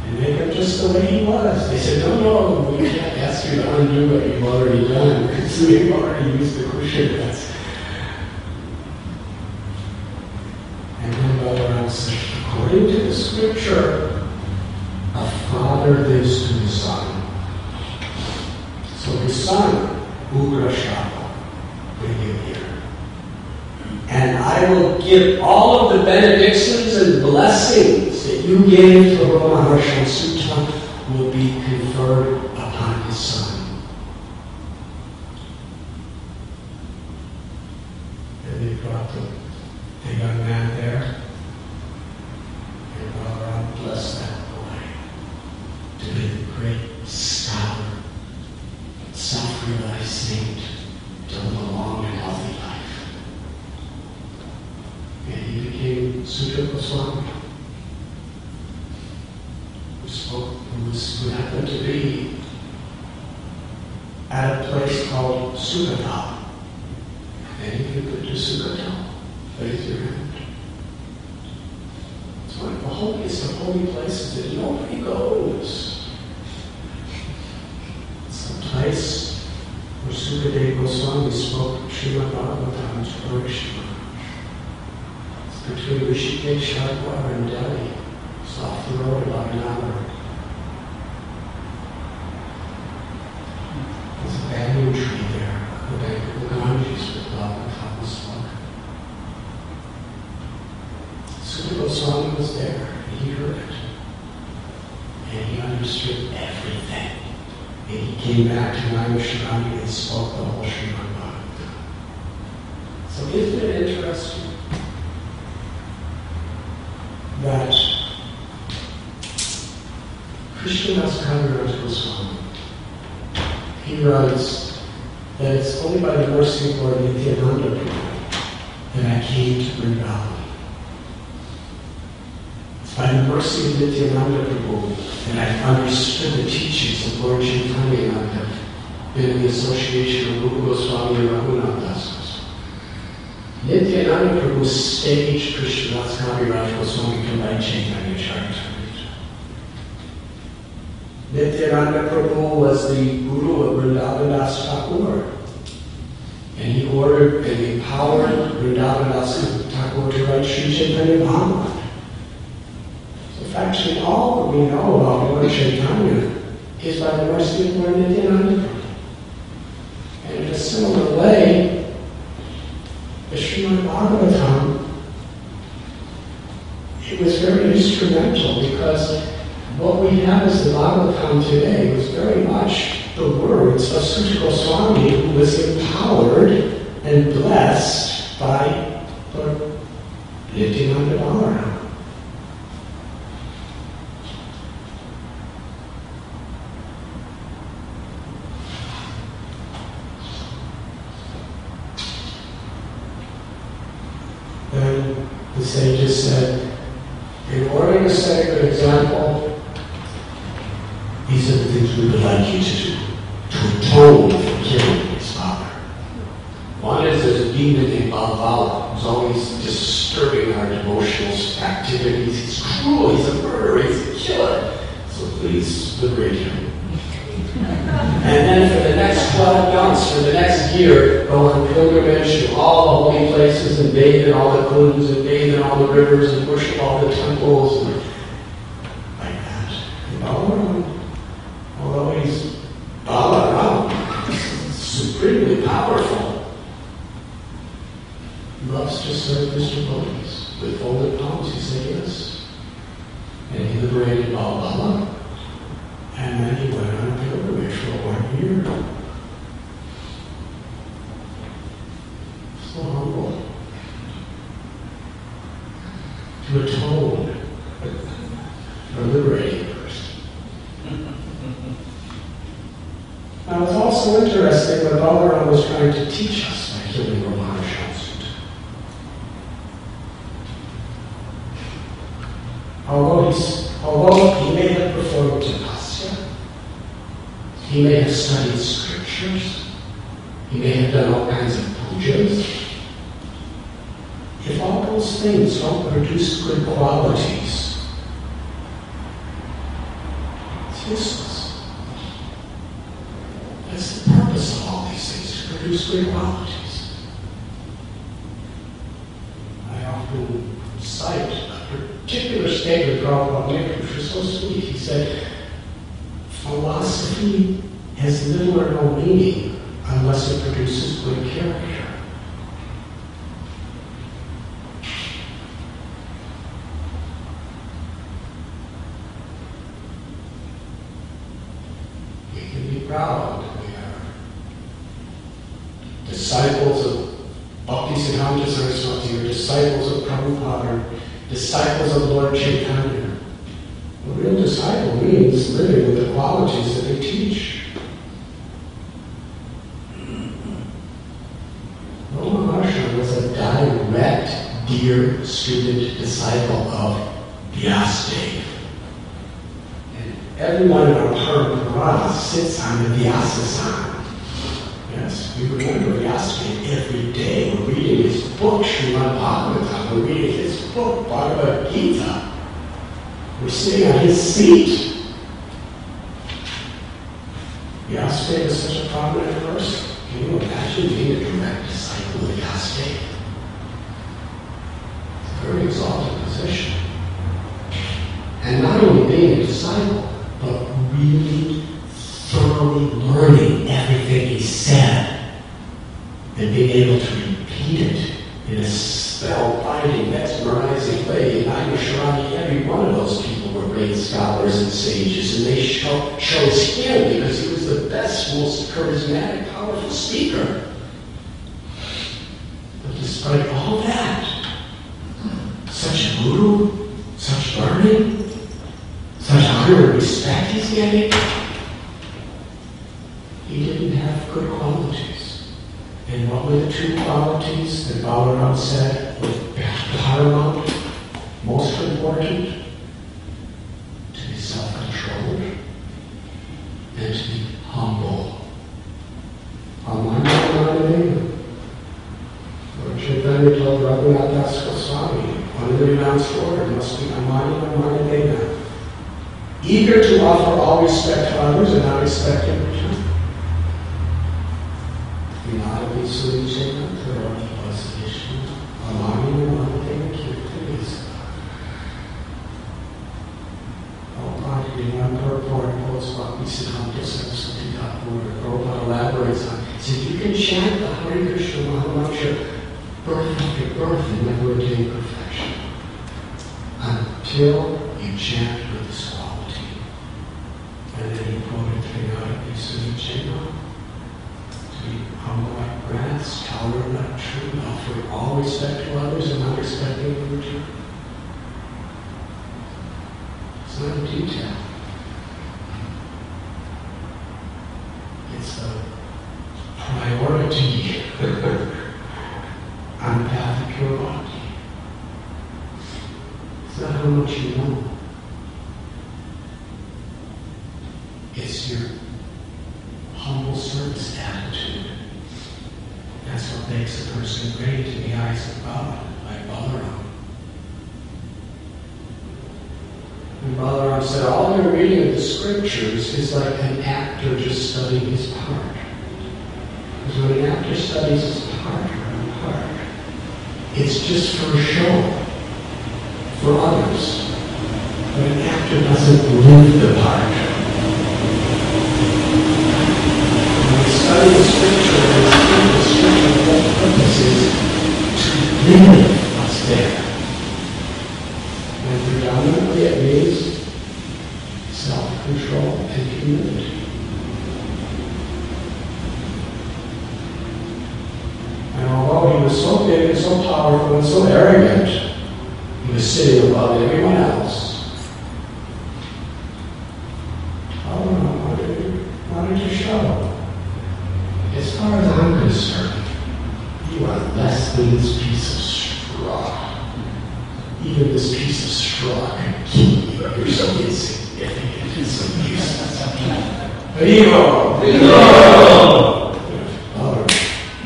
and make him just the way he was. They said, no, we can't ask you to undo what you've already done because we've already used the kusha grass. And then Balaram said, according to the scripture, a father lives to his son. So his son, Ugrashapa, bring him here. And I will give all of the benedictions and blessings that you gave to Romaharsha Sutta will be conferred upon his son. And they brought the young man there. And Balaram blessed that boy to be the great scholar, self-realized saint, to live a long and healthy life. And he became Sutta Goswami. who happened to be at a place called Sugata. Any of you been to Sugata? Raise your hand. It's one of the holiest of holy places that nobody goes. It's a place where Sukadeva Goswami spoke Srimad Bhagavatam to Parishma. It's between Rishikesh, Hardwar, and Delhi. It's off the road about an hour. There's a banyan tree there, the bank of the Ganges with Bhagavatam spoken. Sukadeva Goswami was there, and he heard it. And he understood everything. And he came back to Naimisharani and spoke the whole Srimad Bhagavatam. So isn't it interesting that Krishnadas Kaviraj Goswami, he writes that it's only by the mercy of Lord Nityananda Prabhu that I came to Vrindavan. It's by the mercy of Nityananda Prabhu that I've understood the teachings of Lord Chaitanya and I've been in the association of Rupa Goswami and Raghunath Das. Nityananda Prabhu staged Krishnadas Kaviraj Goswami to write Chaitanya Charitamrita. Nityananda Prabhu was the guru of Vrindavan Das Thakur. And he ordered and empowered Vrindavan Das Thakur to write Sri Chaitanya Bhagavat. So actually all that we know about Lord Chaitanya is by the mercy of Lord Nityananda Prabhu. And in a similar way, the Srimad Bhagavatam, it was very instrumental because what we have as the Bhagavatam today was very much the words of Suta Goswami, who was empowered and blessed by Lord Nityananda Balaram. Then the sages said, in order to set a good example, these are the things we would like you to do, to atone for killing his father. One is there's a demon named Balvala, who's always disturbing our devotional activities. He's cruel, he's a murderer, he's a killer. So please liberate him. And then for the next 12 months, for the next year, go on pilgrimage to all the holy places and bathe in all the kunds and bathe in all the rivers and worship all the temples and like that. And although he's Balaram, supremely powerful, he loves to serve his devotees. With folded palms, he said yes. And he liberated Balabala. And then he went on a pilgrimage for 1 year. So humble. To atone for liberating a person. Now it's also interesting what Balaram was trying to teach us by killing Ramana Shamsut. Although he may have performed tapasya, he may have studied scriptures, he may have done all kinds of pujas. If all those things don't produce good qualities, it's useless. That's the purpose of all these things, to produce good qualities. I often cite a particular statement Prabhupada made, which was so sweet. He said, philosophy has little or no meaning unless it produces good character. We can be proud that we are disciples of Bhaktisiddhanta Saraswati, or disciples of Prabhupada, or disciples of Lord Chaitanya. A real disciple means living with the qualities that they teach. Rama Maharshi was a direct, dear student, disciple of Vyasadeva. everyone in our paramahansa sits on the Vyasasana. Yes, we remember Vyasasana every day. We're reading his book, Srimad Bhagavatam. We're reading his book, Bhagavad Gita. We're sitting on his seat. Vyasasana is such a prominent person. Can you imagine being a direct disciple of Vyasasana? It's a very exalted position. And not only being a disciple, but really thoroughly learning everything he said and being able to repeat it in a spellbinding, mesmerizing way. In Nigidi, every one of those people were great scholars and sages, and they chose him because he was the best, most charismatic, powerful speaker. But despite all that, such a guru, such learning, such honor and respect he's getting, he didn't have good qualities. And what were the two qualities that Balaram said were paramount, most important? To be self-controlled and to be humble. Lord Chaitanya told Radhanath Swami, one of the renounced order must be Amanyamanadena, eager to offer all respect to others and not expect in return. Prabhupada elaborates on it. So you can chant the Hare Krishna Mahamantra birth after birth and never attain perfection until you chant with this quality. And then he quoted Trinayati Sujana, to be humble like grass, tolerant like tree, offering all respect to others and not expecting in return. It's not a detail. It's a priority on the path of pure bhakti. It's not how much you know. It's your humble service attitude. That's what makes a person great in the eyes of God, like Balaram. And Balaram said, all the reading of the scriptures is like an actor just studying his part. Because when an actor studies his part, it's just for a show, for others. But an actor doesn't live the part. When we study the scripture, the scripture, whole purpose is to live what's there. And predominantly it means self-control and humility. And although he was so big and so powerful and so arrogant, he was sitting above everyone else. Wanted to show, as far as I'm concerned, you are less than this piece of straw. Even this piece of straw can kill you. You're so insignificant and so useless. Haribo!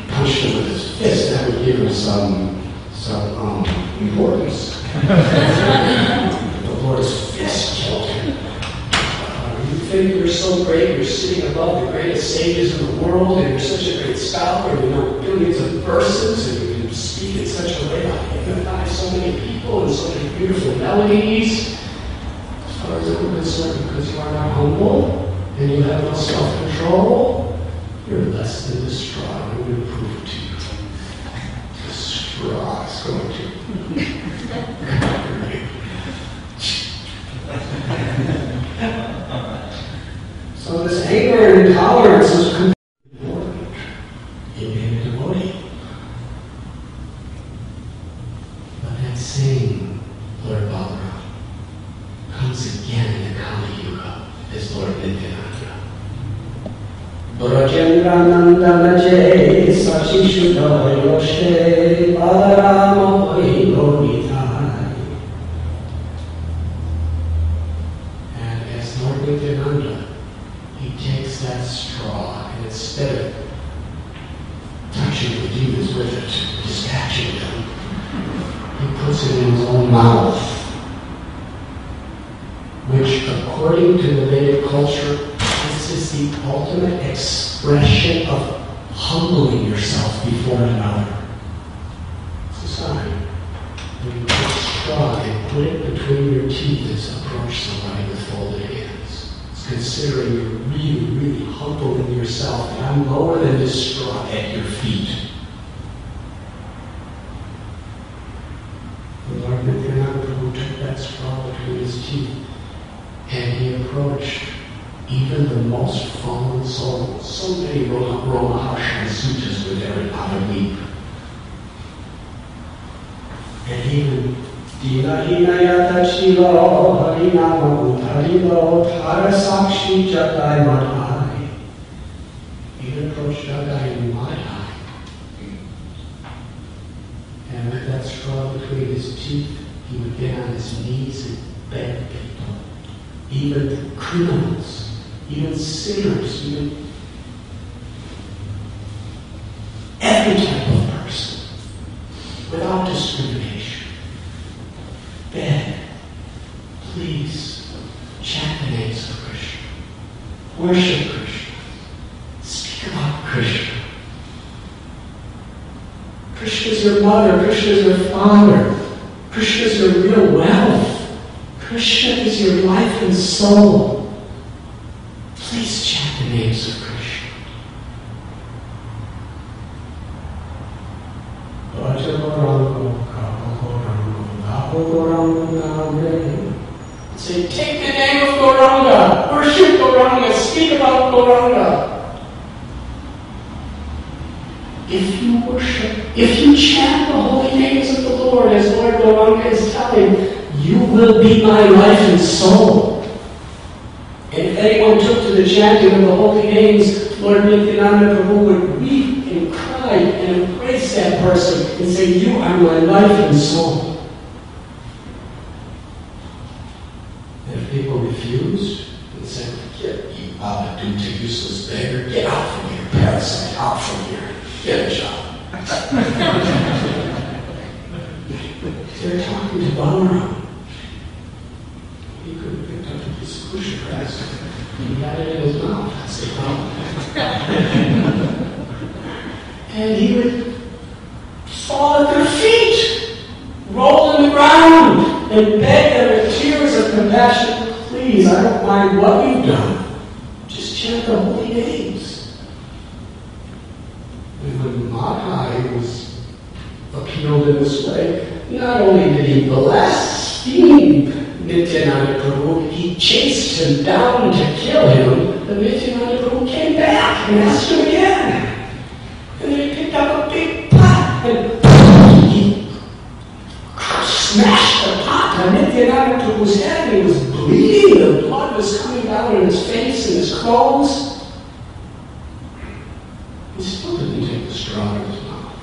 Punched him with his fist. That would give him some importance. The Lord's fist killed him. You think you're so great, you're sitting above the greatest sages in the world, and you're such a great scholar, and you know billions of verses, and you can speak in such a way that hypnotize so many people and so many beautiful melodies. As far as I'm concerned, because you are not humble and you have no self-control, you're less than the straw. I'm going to prove it to you. The straw is going to cover you. So this anger and intolerance is important in being a devotee. But that same Lord Balaram comes again in the Kali Yuga as Lord Nityananda. Brajendrananda Jai Sachishuddha Yoshe Balarama Hoi Gopinath. And as Lord Nityananda instead of touching the demons with it, dispatching them, he puts it in his own mouth, which, according to the Vedic culture, this is the ultimate expression of humbling yourself before another. It's a sign. When you put straw and put it between your teeth, it's approach somebody with folded hands. It's considering you're really, really humbling yourself, and I'm lower than this straw at your feet. The Lord Nityananda Prabhu took that straw between his teeth, and he approached even the most fallen souls. So many Romaharshan sutras were there in Autobiography. And even Dina Hinayata Shiva Harinama Utharilo Tarasakshi Jatai Madhai. Even approached Jatai Madhai. And with that straw between his teeth, he would get on his knees and beg people. Even criminals, even sinners, even every type of person, without discrimination. Beg, please, chant the names of Krishna, worship Krishna, speak about Krishna. Krishna is your mother, Krishna is your father, Krishna is your real wealth, Krishna is your life and soul. Please chant the names of Krishna. Say, take the name of Gauranga, worship Gauranga, speak about Gauranga. If you chant the holy names of the Lord, as Lord Gauranga is telling, you will be my life and soul. And if anyone took to the chanting of the holy names, Lord Nityananda Prabhu would weep and cry and embrace that person and say, you are my life and soul. And if people refused and said, get you Abadunta, useless beggar, get out from here, parasite, out from here, get a job. They're talking to Balaram. He could have picked up a piece of kusha grass. He had it in his mouth. That's the problem. And he would fall at their feet, roll on the ground, and beg them with tears of compassion, please, I don't mind what you've done. Just chant the holy names. And when Madhai was appealed in this way, not only did he blaspheme Nityananda Prabhu, he chased him down to kill him, but Nityananda Prabhu came back and asked him again. And then he picked up a big pot and he smashed the pot on Nityananda Prabhu's head, and he was bleeding, the blood was coming down in his face and his clothes. He still didn't take the straw out of his mouth,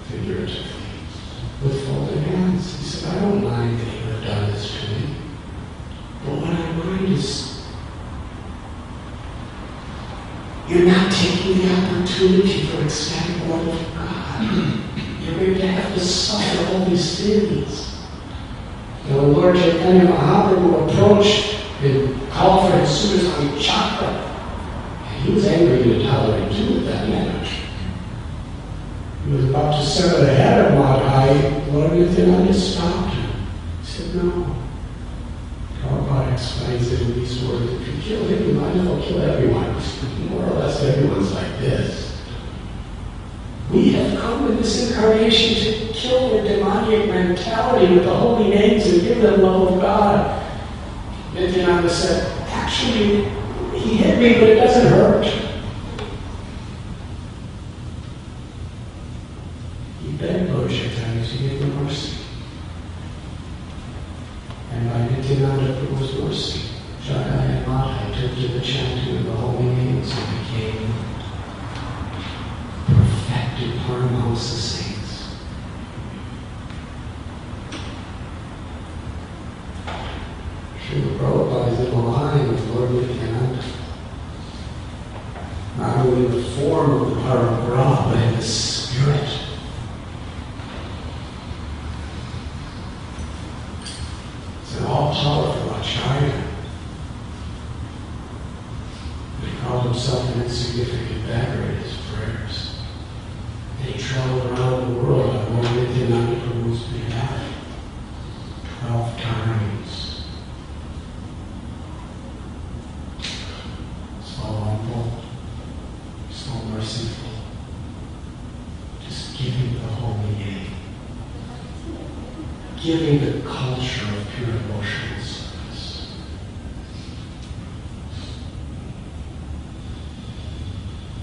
figuratively, with folded hands. He said, I don't mind that you have done this to me, but what I mind is you're not taking the opportunity for ecstatic love of God. You're going to have to suffer all these sins. And when Lord Chaitanya Mahaprabhu approached and called for his suitors on chakra, and he was angry and intolerant too at that moment. He was about to sever the head of Madhai. Lord Nityananda stopped him. He said, no. Prabhupada explains it in these words. If you kill him, you might as well kill everyone. More or less everyone's like this. We have come in this incarnation to kill their demonic mentality with the holy names and give them love of God. Nityananda said, actually, he hit me, but it doesn't hurt. He begged Lord Chaitanya to give him mercy. And by Nityananda Prabhu's mercy, Jadai and Madhai took to the chanting of the holy names and became perfected Paramahamsa saints. Srila Prabhupada is in the line with Lord Nityananda. in the form of the Parabrahma, but in the spirit. It's an all-powerful Acharya. But he called himself an insignificant beggar in his prayers. And he traveled around the world on Nityananda Prabhu's behalf 12 times. So humble, so merciful, just giving the holy name, giving the culture of pure devotional service.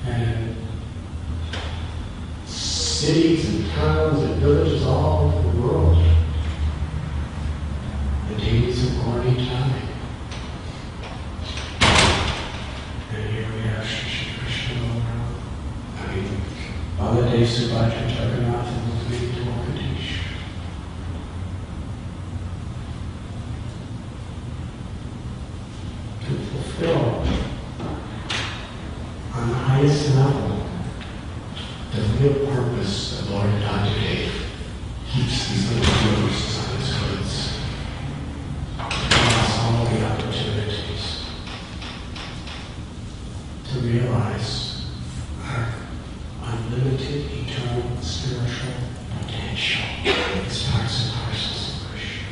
And cities and towns and villages all over the world, the days of morning time. And here we have Shri Krishna around. I mean, Baladev Subhadra Jagannath and those many devotees. To fulfill on the highest level the real purpose that Lord Radha keeps these little bruises on his hoods. Gives all the opportunities to realize our unlimited, eternal, spiritual potential as parts and parcels of Krishna.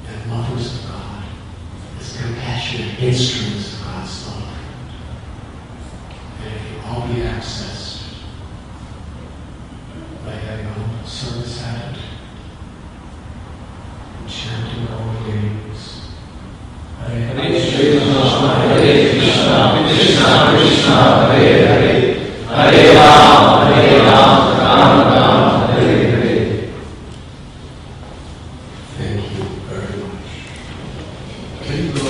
And lovers of God, as compassionate instruments of God's love. And it can all be accessed by having a humble service attitude and chanting holy names. Hare Krishna, Hare Krishna, Krishna Krishna, Hare Hare, Hare Ram, Ram Ram, Hare Hare. Thank you very much. Can you go?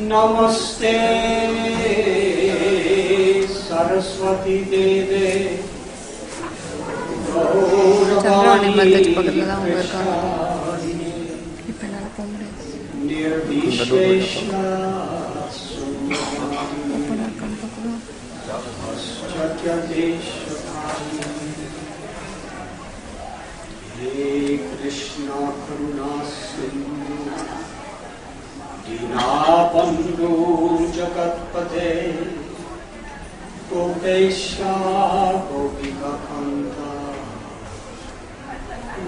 Namaste Saraswati Deve Chandravani Mandir பக்கத்துல தான் அவங்க இருக்காங்க. இப்போ என்னால போக முடியாது. ஓப்பனா இருக்கான்னு பார்க்கலாம். He Krishna Karuna Sindhu Dinabandhu Jagatpate Gopesha Gopika Kanta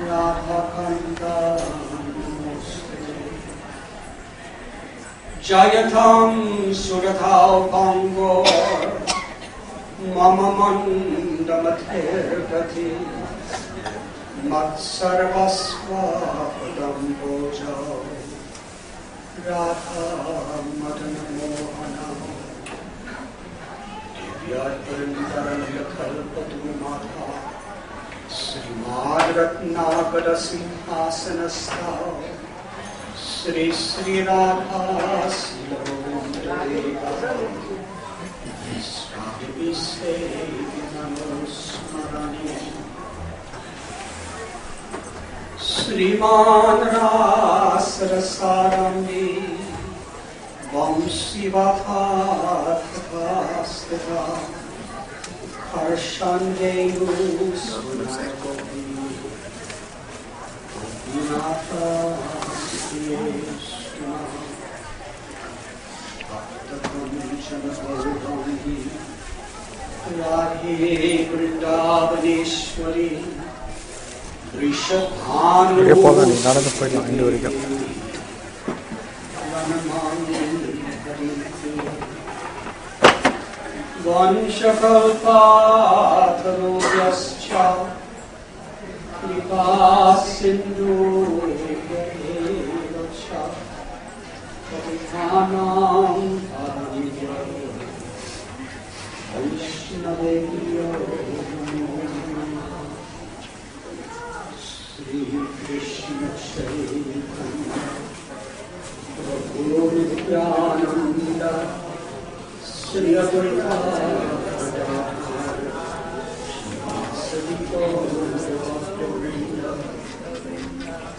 Radha Kanta Namaste Jayatam Surathao Pango Mama Mandamathir Gati Matsarvasva Padamboja Radha Madana Mohana Divyatvarindaranya Kalpatumata Srimad Ratnagada Simhasanastha Sri Sri Radha Swami se Namasmarani Sriman Ras Rasarambi Vamsivatha Harshan Devu Sunagopi Gopinath Krishna Radhe Vrindavaneshwari Rishabhanu நடந்து போயிடலாம் into வரைக்கும். Vanshakalpatarobhyascha Kripa Sindhu-Vacha Patitanam Paramya Vaishnavya Sri Krishna Chaitanya Prabhu Nityananda Sri Prabhupada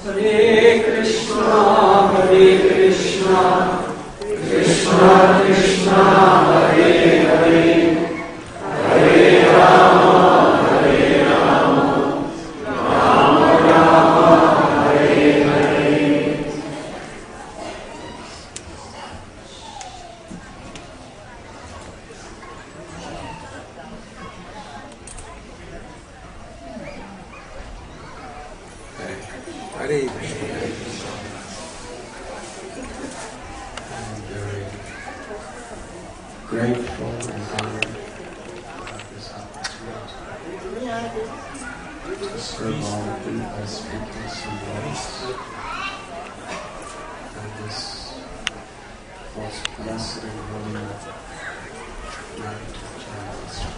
Hare Krishna, Krishna Krishna, Hare Hare, Hare Rama, Rama Rama, Hare Hare. Hare I'm very grateful and honored about this opportunity to serve all of you by speaking some words on this most blessed and holy night of Judaism.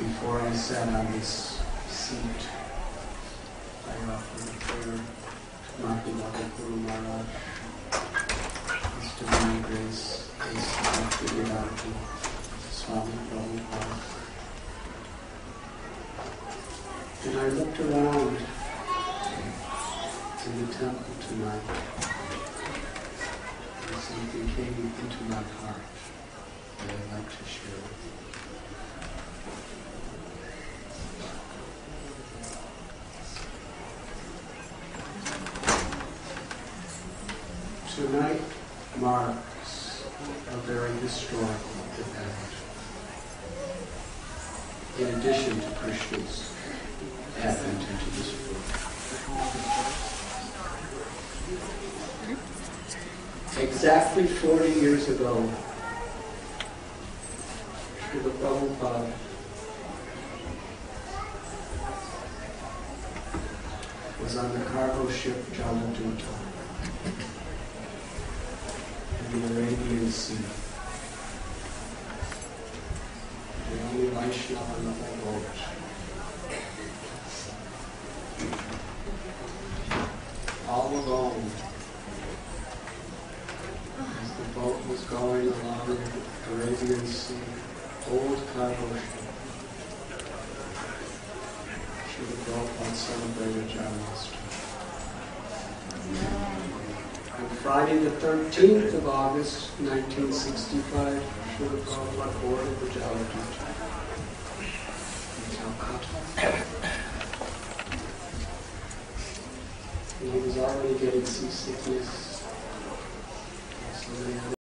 Before I sat on this seat, I offered a prayer to my beloved Guru Maharaj, His Divine Grace, Radhanatha Swami Prabhupada. And I looked around in the temple tonight, and something came into my heart that I'd like to share with you. Tonight marks a very historical event. In addition to Krishna's advent into this world. Exactly 40 years ago, Srila Prabhupada was on the cargo ship Jaladuta in the Arabian Sea. The only Vaishnava on the whole boat. All alone, as the boat was going along the Arabian Sea, old cargo ship, Srila Prabhupada celebrated Janmashtami. On Friday the 13th of August, 1965, Srila Prabhupada boarded the Jaladuta in Calcutta. And he was already getting seasickness.